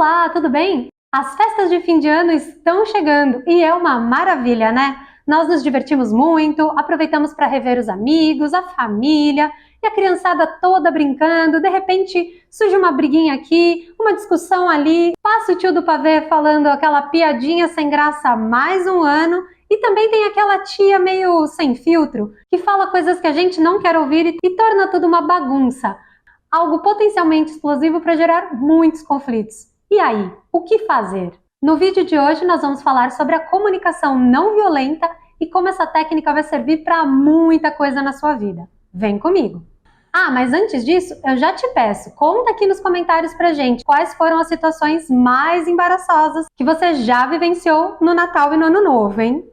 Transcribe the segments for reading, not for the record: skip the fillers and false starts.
Olá, tudo bem? As festas de fim de ano estão chegando e é uma maravilha, né? Nós nos divertimos muito, aproveitamos para rever os amigos, a família e a criançada toda brincando. De repente surge uma briguinha aqui, uma discussão ali, passa o tio do pavê falando aquela piadinha sem graça há mais um ano e também tem aquela tia meio sem filtro que fala coisas que a gente não quer ouvir e torna tudo uma bagunça. Algo potencialmente explosivo para gerar muitos conflitos. E aí, o que fazer? No vídeo de hoje nós vamos falar sobre a comunicação não violenta e como essa técnica vai servir para muita coisa na sua vida. Vem comigo! Ah, mas antes disso, eu já te peço, conta aqui nos comentários pra gente quais foram as situações mais embaraçosas que você já vivenciou no Natal e no Ano Novo, hein?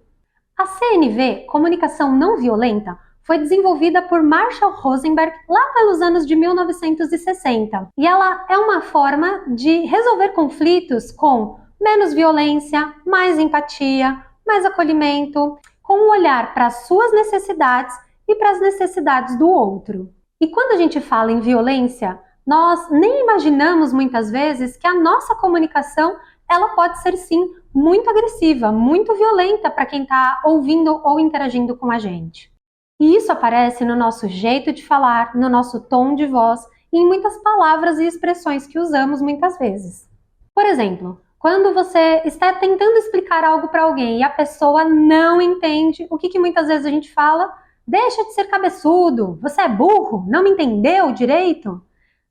A CNV, Comunicação Não Violenta, foi desenvolvida por Marshall Rosenberg lá pelos anos de 1960. E ela é uma forma de resolver conflitos com menos violência, mais empatia, mais acolhimento, com um olhar para as suas necessidades e para as necessidades do outro. E quando a gente fala em violência, nós nem imaginamos muitas vezes que a nossa comunicação ela pode ser sim muito agressiva, muito violenta para quem está ouvindo ou interagindo com a gente. E isso aparece no nosso jeito de falar, no nosso tom de voz e em muitas palavras e expressões que usamos muitas vezes. Por exemplo, quando você está tentando explicar algo para alguém e a pessoa não entende, o que muitas vezes a gente fala? Deixa de ser cabeçudo, você é burro, não me entendeu direito?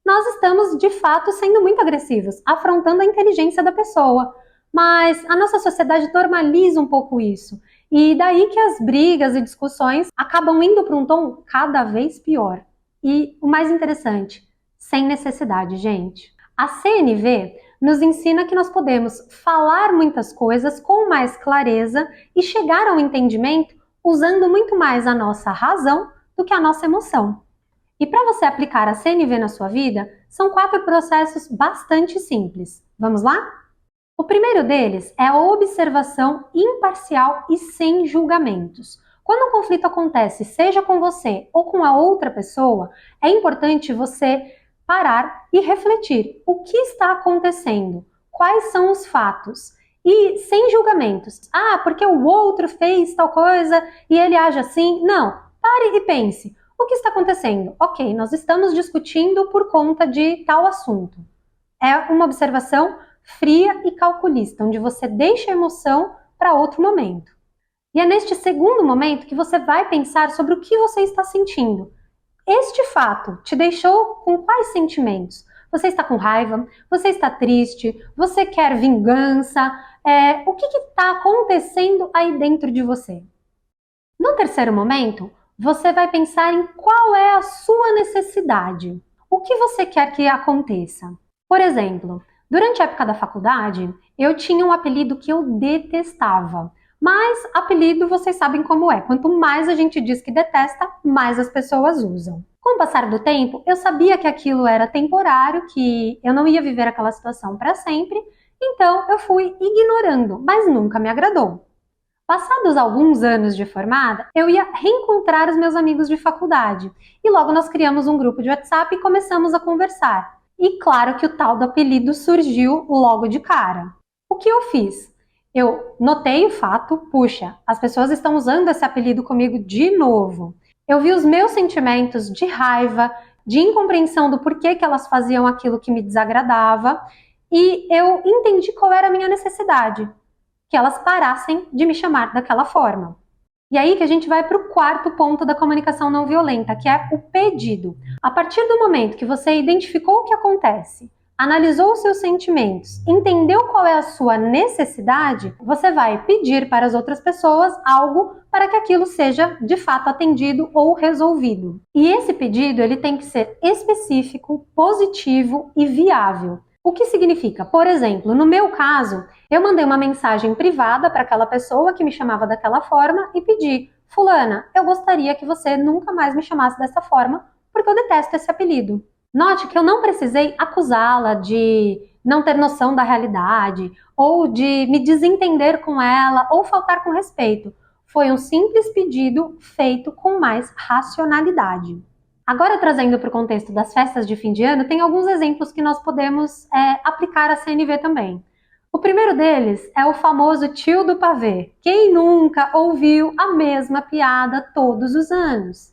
Nós estamos, de fato, sendo muito agressivos, afrontando a inteligência da pessoa. Mas a nossa sociedade normaliza um pouco isso. E daí que as brigas e discussões acabam indo para um tom cada vez pior. E o mais interessante, sem necessidade, gente. A CNV nos ensina que nós podemos falar muitas coisas com mais clareza e chegar ao entendimento usando muito mais a nossa razão do que a nossa emoção. E para você aplicar a CNV na sua vida, são 4 processos bastante simples. Vamos lá? O primeiro deles é a observação imparcial e sem julgamentos. Quando um conflito acontece, seja com você ou com a outra pessoa, é importante você parar e refletir o que está acontecendo, quais são os fatos e sem julgamentos. Ah, porque o outro fez tal coisa e ele age assim. Não, pare e pense. O que está acontecendo? Ok, nós estamos discutindo por conta de tal assunto. É uma observação fria e calculista, onde você deixa a emoção para outro momento. E é neste segundo momento que você vai pensar sobre o que você está sentindo. Este fato te deixou com quais sentimentos? Você está com raiva? Você está triste? Você quer vingança? O que está acontecendo aí dentro de você? No terceiro momento, você vai pensar em qual é a sua necessidade. O que você quer que aconteça? Por exemplo, durante a época da faculdade, eu tinha um apelido que eu detestava. Mas apelido vocês sabem como é. Quanto mais a gente diz que detesta, mais as pessoas usam. Com o passar do tempo, eu sabia que aquilo era temporário, que eu não ia viver aquela situação para sempre, então eu fui ignorando, mas nunca me agradou. Passados alguns anos de formada, eu ia reencontrar os meus amigos de faculdade e logo nós criamos um grupo de WhatsApp e começamos a conversar. E claro que o tal do apelido surgiu logo de cara. O que eu fiz? Eu notei o fato, puxa, as pessoas estão usando esse apelido comigo de novo. Eu vi os meus sentimentos de raiva, de incompreensão do porquê que elas faziam aquilo que me desagradava e eu entendi qual era a minha necessidade, que elas parassem de me chamar daquela forma. E aí que a gente vai para o quarto ponto da comunicação não violenta, que é o pedido. A partir do momento que você identificou o que acontece, analisou os seus sentimentos, entendeu qual é a sua necessidade, você vai pedir para as outras pessoas algo para que aquilo seja de fato atendido ou resolvido. E esse pedido ele tem que ser específico, positivo e viável. O que significa? Por exemplo, no meu caso, eu mandei uma mensagem privada para aquela pessoa que me chamava daquela forma e pedi: fulana, eu gostaria que você nunca mais me chamasse dessa forma, porque eu detesto esse apelido. Note que eu não precisei acusá-la de não ter noção da realidade, ou de me desentender com ela, ou faltar com respeito. Foi um simples pedido feito com mais racionalidade. Agora, trazendo para o contexto das festas de fim de ano, tem alguns exemplos que nós podemos aplicar a CNV também. O primeiro deles é o famoso tio do pavê. Quem nunca ouviu a mesma piada todos os anos?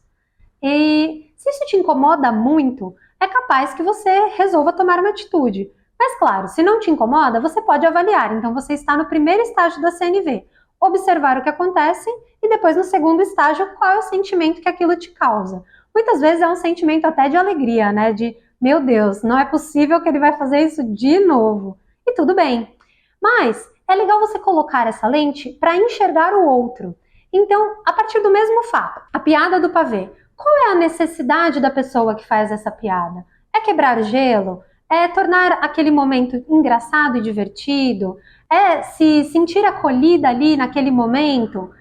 E se isso te incomoda muito, é capaz que você resolva tomar uma atitude. Mas claro, se não te incomoda, você pode avaliar. Então você está no primeiro estágio da CNV. Observar o que acontece e depois no segundo estágio, qual é o sentimento que aquilo te causa. Muitas vezes é um sentimento até de alegria, né? De, meu Deus, não é possível que ele vai fazer isso de novo. E tudo bem. Mas é legal você colocar essa lente para enxergar o outro. Então, a partir do mesmo fato, a piada do pavê. Qual é a necessidade da pessoa que faz essa piada? É quebrar o gelo? É tornar aquele momento engraçado e divertido? É se sentir acolhida ali naquele momento?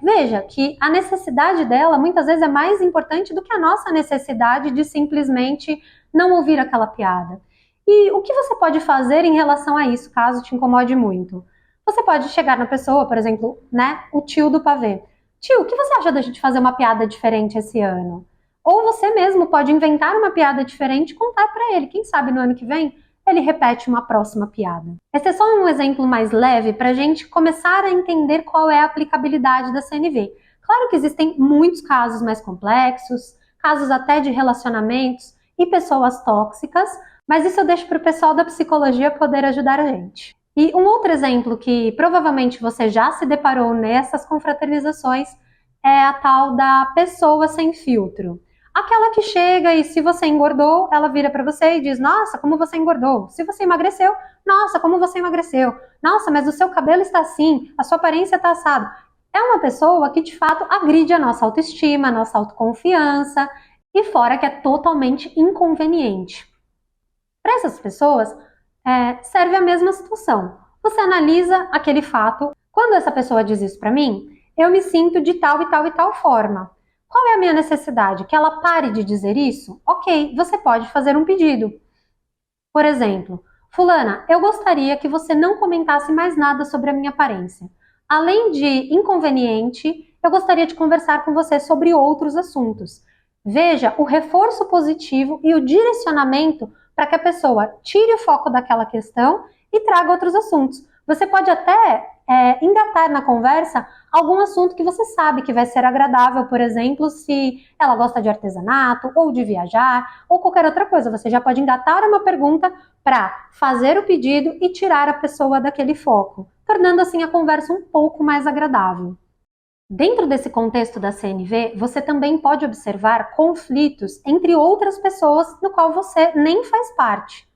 Veja que a necessidade dela muitas vezes é mais importante do que a nossa necessidade de simplesmente não ouvir aquela piada. E o que você pode fazer em relação a isso, caso te incomode muito? Você pode chegar na pessoa, por exemplo, né, o tio do pavê. Tio, o que você acha da gente fazer uma piada diferente esse ano? Ou você mesmo pode inventar uma piada diferente e contar para ele. Quem sabe no ano que vem ele repete uma próxima piada. Esse é só um exemplo mais leve para a gente começar a entender qual é a aplicabilidade da CNV. Claro que existem muitos casos mais complexos, casos até de relacionamentos e pessoas tóxicas, mas isso eu deixo para o pessoal da psicologia poder ajudar a gente. E um outro exemplo que provavelmente você já se deparou nessas confraternizações é a tal da pessoa sem filtro. Aquela que chega e se você engordou, ela vira para você e diz, nossa, como você engordou. Se você emagreceu, nossa, como você emagreceu. Nossa, mas o seu cabelo está assim, a sua aparência está assada. É uma pessoa que de fato agride a nossa autoestima, a nossa autoconfiança e fora que é totalmente inconveniente. Para essas pessoas, serve a mesma situação. Você analisa aquele fato. Quando essa pessoa diz isso para mim, eu me sinto de tal e tal e tal forma. Qual é a minha necessidade? Que ela pare de dizer isso? Ok, você pode fazer um pedido. Por exemplo, fulana, eu gostaria que você não comentasse mais nada sobre a minha aparência. Além de inconveniente, eu gostaria de conversar com você sobre outros assuntos. Veja o reforço positivo e o direcionamento para que a pessoa tire o foco daquela questão e traga outros assuntos. Você pode até engatar na conversa algum assunto que você sabe que vai ser agradável, por exemplo, se ela gosta de artesanato, ou de viajar, ou qualquer outra coisa. Você já pode engatar uma pergunta para fazer o pedido e tirar a pessoa daquele foco, tornando assim a conversa um pouco mais agradável. Dentro desse contexto da CNV, você também pode observar conflitos entre outras pessoas no qual você nem faz parte.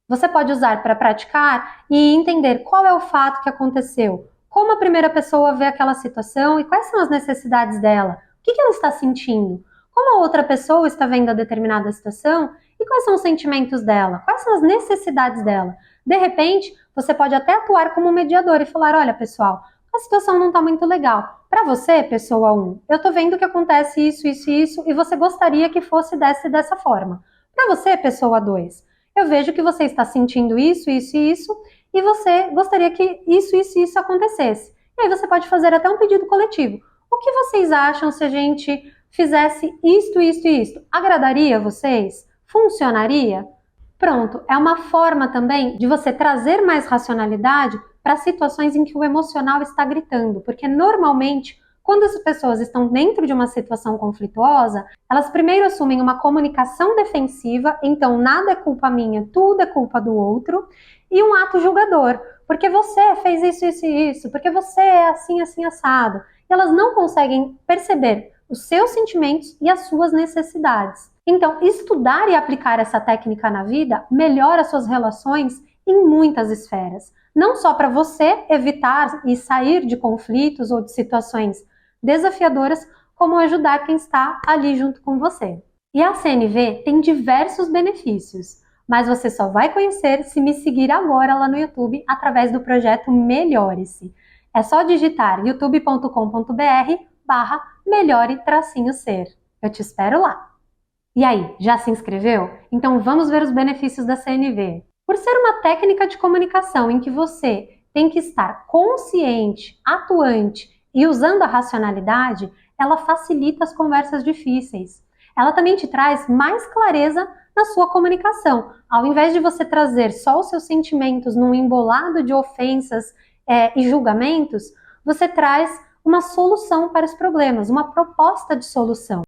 Você pode usar para praticar e entender qual é o fato que aconteceu, como a primeira pessoa vê aquela situação e quais são as necessidades dela, o que ela está sentindo, como a outra pessoa está vendo a determinada situação e quais são os sentimentos dela, quais são as necessidades dela. De repente, você pode até atuar como mediador e falar, olha pessoal, a situação não está muito legal. Para você, pessoa 1, eu estou vendo que acontece isso, isso e isso e você gostaria que fosse dessa forma. Para você, pessoa 2, eu vejo que você está sentindo isso, isso e isso, e você gostaria que isso, isso e isso acontecesse. E aí você pode fazer até um pedido coletivo. O que vocês acham se a gente fizesse isto, isto e isto? Agradaria vocês? Funcionaria? Pronto, é uma forma também de você trazer mais racionalidade para situações em que o emocional está gritando, porque normalmente quando as pessoas estão dentro de uma situação conflituosa, elas primeiro assumem uma comunicação defensiva, então nada é culpa minha, tudo é culpa do outro, e um ato julgador, porque você fez isso, isso e isso, porque você é assim, assim, assado. E elas não conseguem perceber os seus sentimentos e as suas necessidades. Então, estudar e aplicar essa técnica na vida melhora suas relações em muitas esferas. Não só para você evitar e sair de conflitos ou de situações desafiadoras, como ajudar quem está ali junto com você. E a CNV tem diversos benefícios, mas você só vai conhecer se me seguir agora lá no YouTube através do projeto Melhore-se. É só digitar youtube.com.br/melhore-ser. Eu te espero lá. E aí, já se inscreveu? Então vamos ver os benefícios da CNV. Por ser uma técnica de comunicação em que você tem que estar consciente, atuante e usando a racionalidade, ela facilita as conversas difíceis. ela também te traz mais clareza na sua comunicação. Ao invés de você trazer só os seus sentimentos num embolado de ofensas e julgamentos, você traz uma solução para os problemas, uma proposta de solução.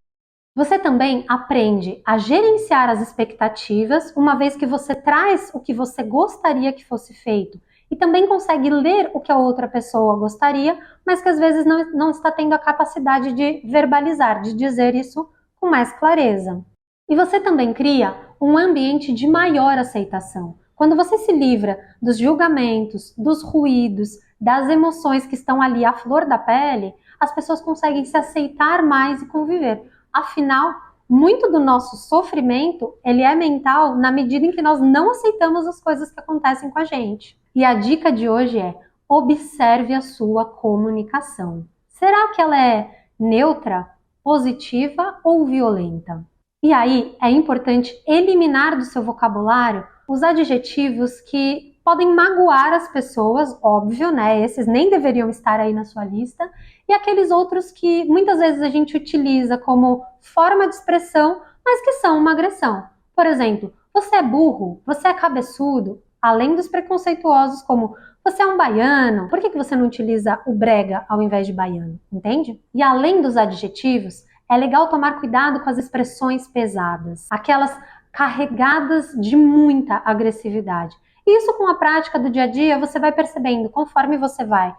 Você também aprende a gerenciar as expectativas, uma vez que você traz o que você gostaria que fosse feito e também consegue ler o que a outra pessoa gostaria, mas que às vezes não está tendo a capacidade de verbalizar, de dizer isso com mais clareza. E você também cria um ambiente de maior aceitação. Quando você se livra dos julgamentos, dos ruídos, das emoções que estão ali à flor da pele, as pessoas conseguem se aceitar mais e conviver. Afinal, muito do nosso sofrimento, ele é mental na medida em que nós não aceitamos as coisas que acontecem com a gente. E a dica de hoje é: observe a sua comunicação. Será que ela é neutra, positiva ou violenta? E aí é importante eliminar do seu vocabulário os adjetivos que podem magoar as pessoas, óbvio, né? Esses nem deveriam estar aí na sua lista, e aqueles outros que muitas vezes a gente utiliza como forma de expressão, mas que são uma agressão. Por exemplo, você é burro, você é cabeçudo, além dos preconceituosos como você é um baiano, por que você não utiliza o brega ao invés de baiano, entende? E além dos adjetivos, é legal tomar cuidado com as expressões pesadas, aquelas carregadas de muita agressividade. Isso com a prática do dia a dia você vai percebendo, conforme você vai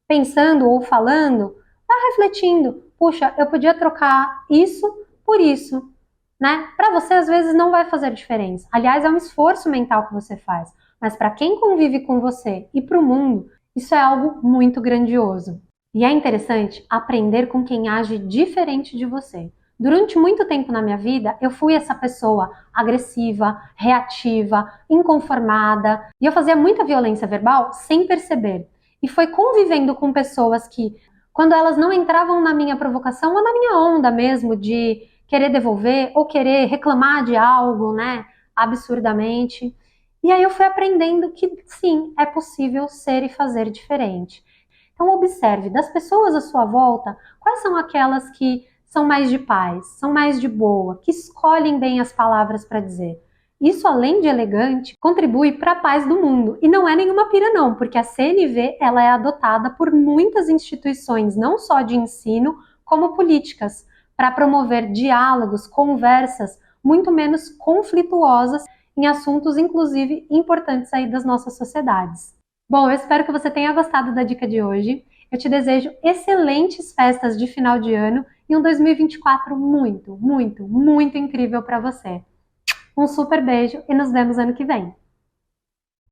pensando ou falando, vai refletindo, puxa, eu podia trocar isso por isso, né? Para você às vezes não vai fazer diferença. Aliás, é um esforço mental que você faz, mas para quem convive com você e para o mundo, isso é algo muito grandioso. E é interessante aprender com quem age diferente de você. Durante muito tempo na minha vida, eu fui essa pessoa agressiva, reativa, inconformada, e eu fazia muita violência verbal sem perceber. E foi convivendo com pessoas que, quando elas não entravam na minha provocação ou na minha onda mesmo de querer devolver ou querer reclamar de algo, né, absurdamente. E aí eu fui aprendendo que sim, é possível ser e fazer diferente. Então observe das pessoas à sua volta, quais são aquelas que são mais de paz, são mais de boa, que escolhem bem as palavras para dizer. Isso, além de elegante, contribui para a paz do mundo. E não é nenhuma pira não, porque a CNV ela é adotada por muitas instituições, não só de ensino, como políticas, para promover diálogos, conversas muito menos conflituosas em assuntos, inclusive, importantes aí das nossas sociedades. Bom, eu espero que você tenha gostado da dica de hoje. Eu te desejo excelentes festas de final de ano e um 2024 muito, muito, muito incrível para você. Um super beijo e nos vemos ano que vem.